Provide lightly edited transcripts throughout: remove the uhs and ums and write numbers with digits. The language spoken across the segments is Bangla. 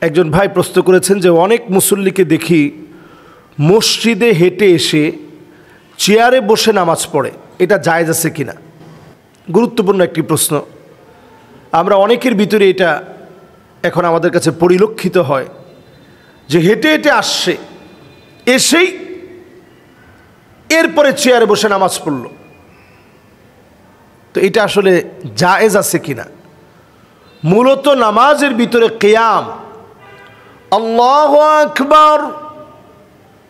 একজন ভাই প্রশ্ন করেছেন যে অনেক মুসল্লিকে দেখি মসজিদে হেঁটে এসে চেয়ারে বসে নামাজ পড়ে, এটা জায়েজ আছে কিনা? গুরুত্বপূর্ণ একটি প্রশ্ন। আমরা অনেকের ভিতরে এটা এখন আমাদের কাছে পরিলক্ষিত হয় যে হেঁটে হেঁটে আসছে, এসেই এরপরে চেয়ারে বসে নামাজ পড়ল। তো এটা আসলে জায়েজ আছে কিনা? মূলত নামাজের ভিতরে কিয়াম, আল্লাহু আকবার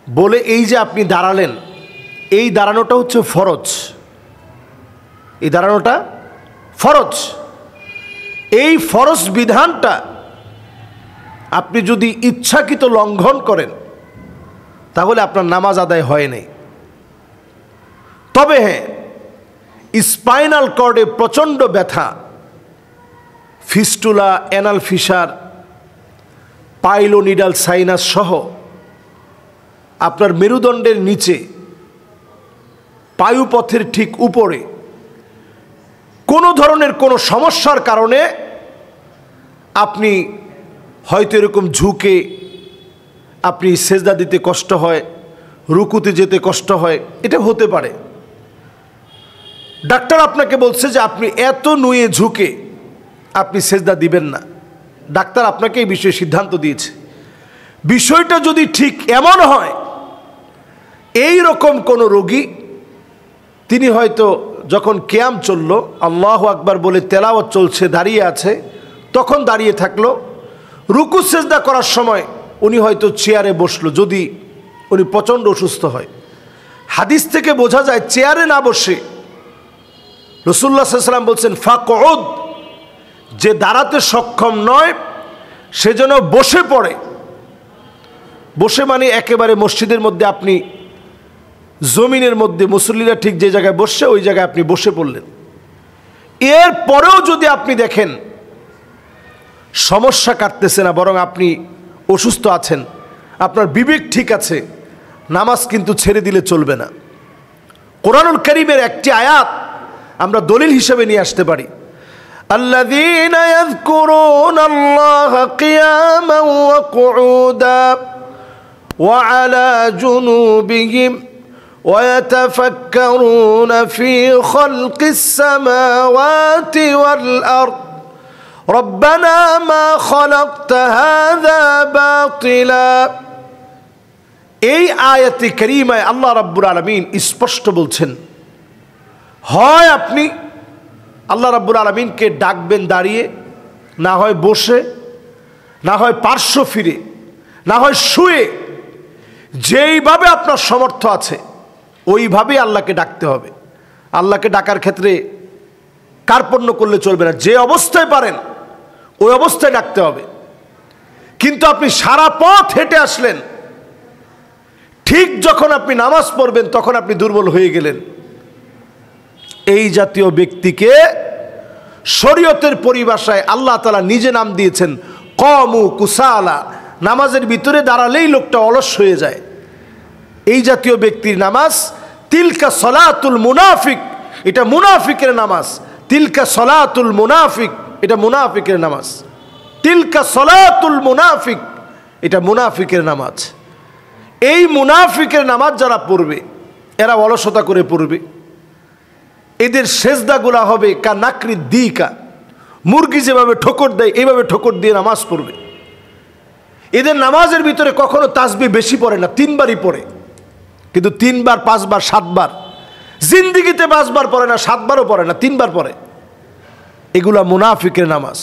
বলে এই যে আপনি দাঁড়ালেন, এই দাঁড়ানোটা হচ্ছে ফরজ। এই দাঁড়ানোটা ফরজ। এই ফরজ বিধানটা আপনি যদি ইচ্ছাকৃত লঙ্ঘন করেন তাহলে আপনার নামাজ আদায় হয় নাই। তবে হ্যাঁ, স্পাইনাল কর্ডে প্রচণ্ড ব্যথা, fistula, anal Fischer, pilonidal sinus সহ আপনার মেরুদণ্ডের নিচে পায়ুপথের ঠিক উপরে কোনো ধরনের কোনো সমস্যার কারণে আপনি হয়তো এরকম ঝুঁকে আপনি সেজদা দিতে কষ্ট হয়, রুকুতে যেতে কষ্ট হয়, এটা হতে পারে। ডাক্তার আপনাকে বলছে যে আপনি এত নুয়ে ঝুঁকে আপনি সেজদা দিবেন না। ডাক্তার আপনাকে এই বিষয়ে সিদ্ধান্ত দিয়েছে। বিষয়টা যদি ঠিক এমন হয়, এই রকম কোনো রোগী, তিনি হয়তো যখন কিয়াম চলল, আল্লাহু আকবার বলে তেলাওয়াত চলছে, দাঁড়িয়ে আছে, তখন দাঁড়িয়ে থাকলো, রুকু সেজদা করার সময় উনি হয়তো চেয়ারে বসলো, যদি উনি প্রচণ্ড অসুস্থ হয়। হাদিস থেকে বোঝা যায় চেয়ারে না বসে রাসূলুল্লাহ সাল্লাল্লাহু আলাইহি ওয়াসাল্লাম বলছেন ফাকউদ, যে দাঁড়াতে সক্ষম নয় সে যেন বসে পড়ে। বসে মানে একেবারে মসজিদের মধ্যে আপনি জমিনের মধ্যে মুসল্লিরা ঠিক যে জায়গায় বসছে ওই জায়গায় আপনি বসে পড়লেন। এর পরেও যদি আপনি দেখেন সমস্যা কাটতেছে না, বরং আপনি অসুস্থ আছেন, আপনার বিবেক ঠিক আছে, নামাজ কিন্তু ছেড়ে দিলে চলবে না। কোরআনুল কারীমের একটি আয়াত আমরা দলিল হিসেবে নিয়ে আসতে পারি। الذين يذكرون الله قياما وقعودا وعلى جنوبهم ويتفكرون في خلق السماوات والأرض ربنا ما خلقت هذا باطلا। এই আয়াতে কারীমায় আল্লাহ রাব্বুল আলামিন স্পষ্ট বলছেন, হয় আপনি আল্লাহ রাব্বুল আলামিনকে ডাকবেন দাঁড়িয়ে, না হয় বসে, না হয় পার্শ্ব ফিরে, না হয় শুয়ে, যেইভাবে আপনার সামর্থ্য আছে ওইভাবেই আল্লাহকে ডাকতে হবে। আল্লাহকে ডাকার ক্ষেত্রে কার্পণ্য করলে চলবে না, যে অবস্থায় পারেন ওই অবস্থায় ডাকতে হবে। কিন্তু আপনি সারা পথ হেঁটে আসলেন, ঠিক যখন আপনি নামাজ পড়বেন তখন আপনি দুর্বল হয়ে গেলেন, এই জাতীয় ব্যক্তিকে শরীয়তের পরিভাষায় আল্লাহ তাআলা নিজে নাম দিয়েছেন কমু কুসালা। নামাজের ভিতরে দাঁড়ালেই লোকটা অলস হয়ে যায়। এই জাতীয় ব্যক্তির নামাজ তিলকা সলাতুল মুনাফিক, এটা মুনাফিকের নামাজ। তিলকা সলাতুল মুনাফিক, এটা মুনাফিকের নামাজ। তিলকা সলাতুল মুনাফিক, এটা মুনাফিকের নামাজ। এই মুনাফিকের নামাজ যারা পড়বে এরা অলসতা করে পড়বে। এদের সেজদাগুলা হবে কা নাকরি দিকা, মুরগি যেভাবে ঠোকর দেয় এইভাবে ঠোকর দিয়ে নামাজ পড়বে। এদের নামাজের ভিতরে কখনো তাসবিহ বেশি পড়ে না, 3 বারই পড়ে, কিন্তু 3 বার 5 বার 7 বার, জিন্দিগিতে 5 বার পড়ে না, 7 বারও পড়ে না, 3 বার পড়ে। এগুলা মুনাফিকের নামাজ।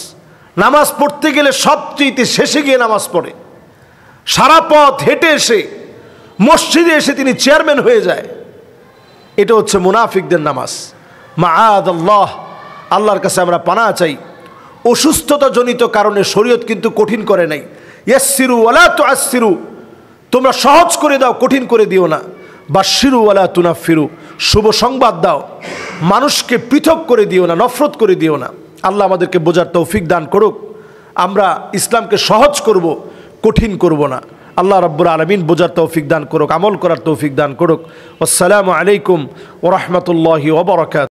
নামাজ পড়তে গেলে সবচেয়ে শেষে গিয়ে নামাজ পড়ে। সারা পথ হেঁটে এসে মসজিদে এসে তিনি চেয়ারম্যান হয়ে যায়। এটা হচ্ছে মুনাফিকদের নামাজ। মাআদাল্লাহ, আল্লাহর কাছে আমরা পানাহ চাই। অসুস্থতা জনিত কারণে শরীয়ত কিন্তু কঠিন করে নাই। ইয়াসসিরু ওয়ালা তুআসসিরু, তোমরা সহজ করে দাও, কঠিন করে দিও না। বাশশিরু ওয়ালা তুনাফিরু, শুভ সংবাদ দাও, মানুষকে পৃথক করে দিও না, নফরত করে দিও না। আল্লাহ আমাদেরকে বোঝার তৌফিক দান করুক। আমরা ইসলামকে সহজ করব, কঠিন করব না। আল্লাহ রাব্বুল আলামিন বোঝার তৌফিক দান করুক, আমল করার তৌফিক দান করুক। আসসালামু আলাইকুম ওয়া রাহমাতুল্লাহি ওয়া বারাকাতুহু।